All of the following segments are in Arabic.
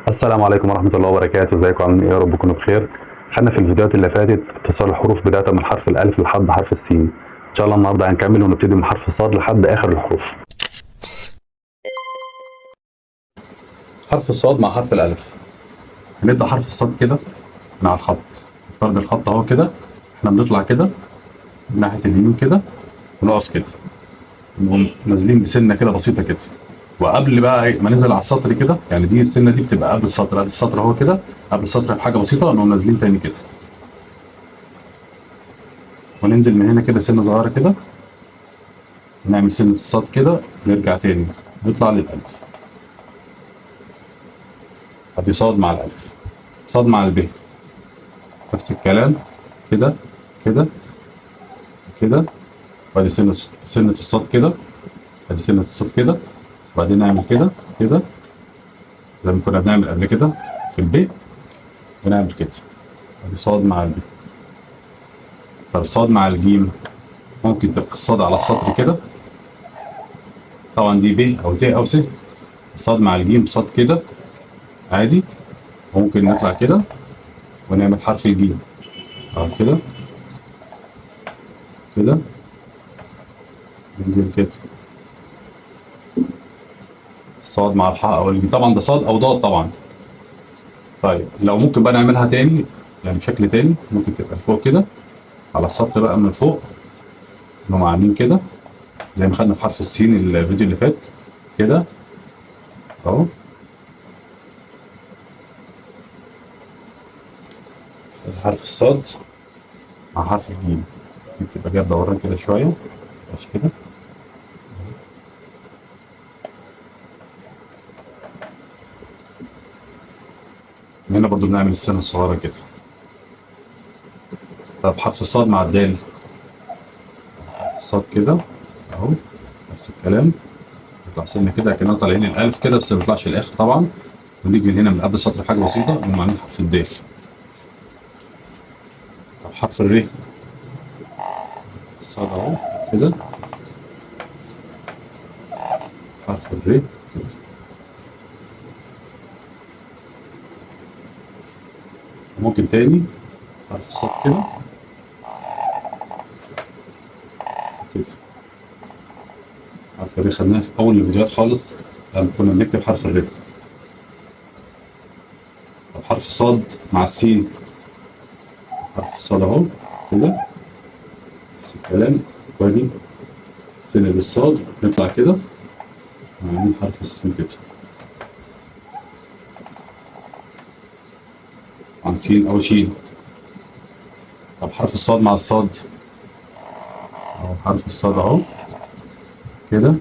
السلام عليكم ورحمة الله وبركاته، ازيكم عاملين ايه؟ يا رب تكونوا بخير. خدنا في الفيديوهات اللي فاتت اتصال الحروف بداية من حرف الألف لحد حرف السين. إن شاء الله النهارده هنكمل ونبتدي من حرف الصاد لحد آخر الحروف. حرف الصاد مع حرف الألف. هنبدأ حرف الصاد كده مع الخط، فرد الخط اهو كده، احنا بنطلع كده من ناحية اليمين كده ونقف كده، نقوم نازلين بسنة كده بسيطة كده، وقبل بقى ما ننزل على السطر كده، يعني دي السنة دي بتبقى قبل السطر، قبل السطر اهو كده، قبل السطر بحاجة بسيطة، نقوم نازلين تاني كده وننزل من هنا كده سنة صغيرة كده، نعمل سنة الصاد كده، نرجع تاني نطلع للألف. ادي صاد مع الألف، صاد مع الب، نفس الكلام كده كده كده، وادي سنة الصاد كده، ادي سنة الصاد كده، وبعدين نعمل كده كده زي ما كنا بنعمل قبل كده في الب، ونعمل كده، ادي صاد مع الب. طب الصاد مع الجيم، ممكن تبقى الصاد على السطر كده، طبعا دي ب او ت او س، الصاد مع الجيم صاد كده عادي، وممكن نطلع كده ونعمل حرف الجيم اهو كده كده، ننزل كده، الصاد مع الحاء او الجيم، طبعا ده صاد او ضاد طبعا. طيب لو ممكن بقى نعملها تاني، يعني بشكل تاني، ممكن تبقى لفوق كده على السطر بقى من فوق، نقوم عاملين كده زي ما خدنا في حرف السين الفيديو اللي فات كده اهو، حرف الصاد مع حرف الجيم، دي بتبقى جايه دوران كده شويه، ماشي كده، هنا برضو بنعمل السنه الصغيره كده. طب حرف الصاد مع الدال، حرف الصاد كده اهو، نفس الكلام، نطلع سنه كده كأننا طالعين الالف كده، بس ما بيطلعش الاخر طبعا، ونيجي من هنا من قبل السطر حاجه بسيطه، ونقوم عاملين حرف الدال. طب حرف الر، الصاد اهو كده، حرف الر كده، ممكن تاني حرف الصاد كده كده. حرف الر خدناه في اول الفيديوهات خالص لما كنا بنكتب حرف الر. طب حرف الصاد مع السين، حرف الصاد اهو كده، نفس الكلام، وادي سنة الصاد، نطلع كده وعاملين حرف السين كده، عن سين او شين. طب حرف الصاد مع الصاد، اهو حرف الصاد اهو كده،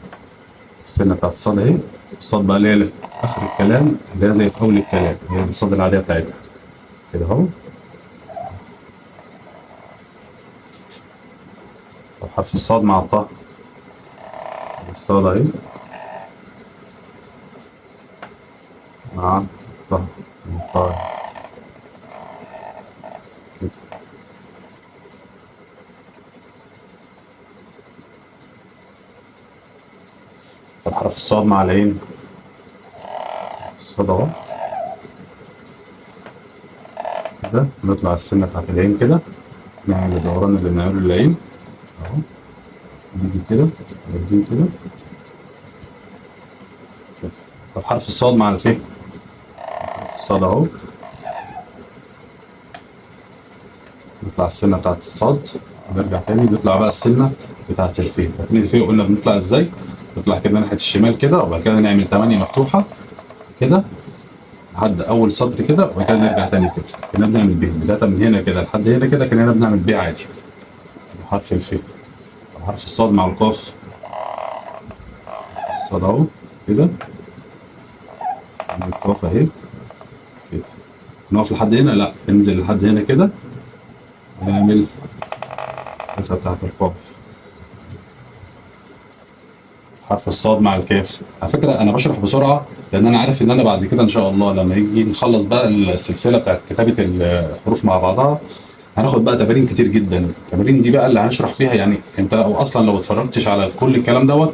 السنة بتاعت الصاد اهي، الصاد بقى اللي هي في اخر الكلام، اللي هي زي في اول الكلام، هي الصاد العادية بتاعتنا كده اهو. طب حرف الصاد مع الطاء، الصاد اهي مع الطاء، الطاء كده. طب حرف الصاد مع العين، الصاد اهو كده، نطلع السنة بتاعت العين كده، نعمل الدوران اللي بنعمله للعين اهو، نيجي كده نودين كده كده. طب حرف الصاد مع الف، حرف الصاد اهو، نطلع السنة بتاعت الصاد، ونرجع تاني نطلع بقى السنة بتاعت الف. فاكرين الف قلنا بنطلع ازاي؟ نطلع كده ناحية الشمال كده، وبعد كده نعمل 8 مفتوحة كده لحد أول سطر كده، وبعد كده نرجع تاني كده، كنا بنعمل ب، بداية من هنا كده لحد هنا كده كنا بنعمل ب عادي، حرف الف. طب حرف الصاد مع القاف، الصاد اهو كده، القاف اهي كده، نقف لحد هنا؟ لا، ننزل لحد هنا كده ونعمل الكسرة بتاعت القاف. حرف الصاد مع الكاف، على فكرة أنا بشرح بسرعة لأن أنا عارف إن أنا بعد كده إن شاء الله لما يجي نخلص بقى السلسلة بتاعت كتابة الحروف مع بعضها، هناخد بقى تمارين كتير جدا. التمارين دي بقى اللي هنشرح فيها، يعني أنت لو أصلا لو اتفرجتش على كل الكلام دوت،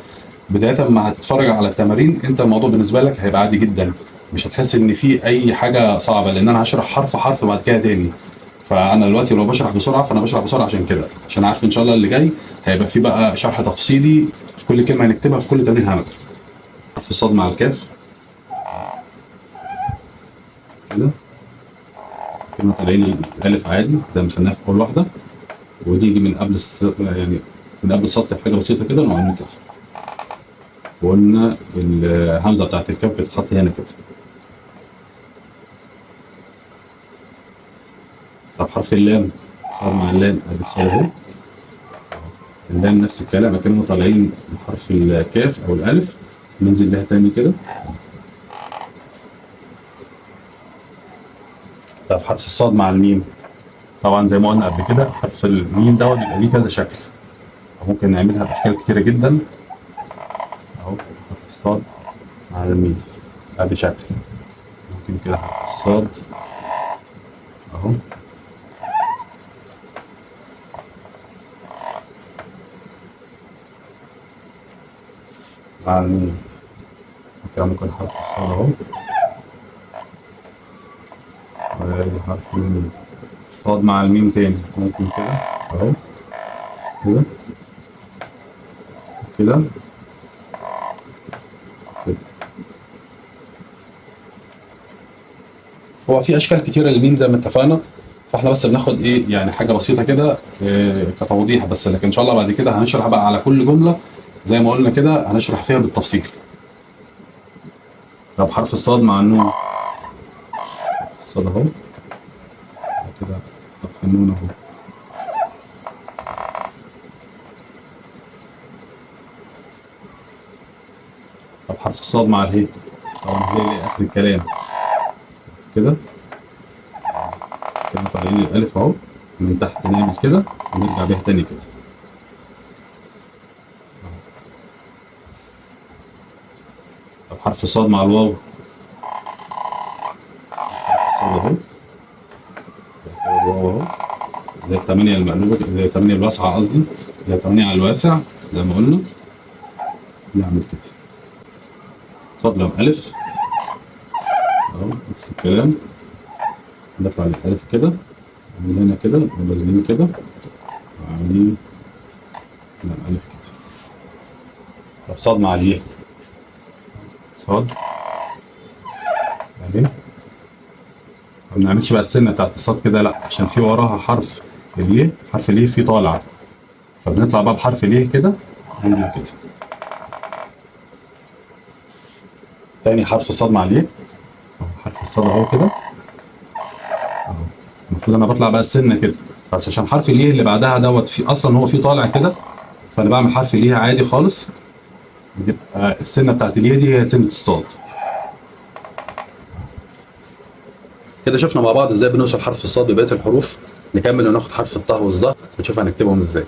بداية ما هتتفرج على التمارين أنت الموضوع بالنسبة لك هيبقى عادي جدا، مش هتحس ان في اي حاجه صعبه، لان انا هشرح حرف حرف بعد كده تاني. فانا دلوقتي لو بشرح بسرعه فانا بشرح بسرعه عشان كده، عشان عارف ان شاء الله اللي جاي هيبقى في بقى شرح تفصيلي في كل كلمه هنكتبها في كل تمرين هنعمل. حرف الصاد مع الكاف كده، كلمه طالعين الالف عادي زي ما خدناها في اول واحده، ونيجي من قبل يعني من قبل السطر بحاجه بسيطه كده ونعمل كده. وقلنا الهمزه بتاعت الكاف بتتحط هنا كده. طب حرف اللام صار مع اللام ادي الصاد اهي، اللام نفس الكلام كأننا طالعين من حرف الكاف او الالف، ننزل بيها تاني كده. طب حرف الصاد مع الميم، طبعا زي ما قلنا قبل كده حرف الميم دوت بيبقى ليه كذا شكل، ممكن نعملها باشكال كتيره جدا. اهو حرف الصاد مع الميم ادي شكل، ممكن كده حرف الصاد اهو مع الميم كده، ممكن حرف الصاد اهو وادي حرف الميم. صاد مع الميم تاني ممكن كده اهو كده كده كده. هو في اشكال كتيره للميم زي ما اتفقنا، فاحنا بس بناخد ايه يعني حاجه بسيطه كده كتوضيح بس، لكن ان شاء الله بعد كده هنشرح بقى على كل جمله زي ما قلنا كده، هنشرح فيها بالتفصيل. طب حرف الصاد مع النون، الصاد اهو كده، حرف النون اهو. طب حرف الصاد مع الهي، طبعا الهي اللي اخر الكلام كده كده، طالعين الالف اهو من تحت نعمل كده ونرجع بيها تاني كده. طب حرف الصاد مع الواو، حرف الصاد اهو الواو اهو زي الثمانية المقلوبة، زي الثمانية الواسعة قصدي، زي الثمانية على الواسع زي ما قلنا نعمل كده. صاد لام ألف اهو نفس الكلام، نطلع للألف كده من هنا كده ونازلين كده وعاملين لام ألف كده. طب صاد مع الياء، صاد اهي، ما بنعملش بقى السنة بتاعت الصاد كده لا، عشان في وراها حرف الياء، حرف الياء فيه طالع، فبنطلع بقى بحرف الياء كده وننزل كده. تاني حرف الصاد مع الياء، حرف الصاد اهو كده اهو، المفروض انا بطلع بقى السنه كده، بس عشان حرف الياء اللي بعدها دوت في اصلا هو فيه طالع كده، فانا بعمل حرف الياء عادي خالص، يبقى السنه بتاعت الياء دي هي سنه الصاد. كده شفنا مع بعض ازاي بنوصل حرف الصاد ببقيه الحروف، نكمل وناخد حرف الطاء والظهر ونشوف هنكتبهم ازاي.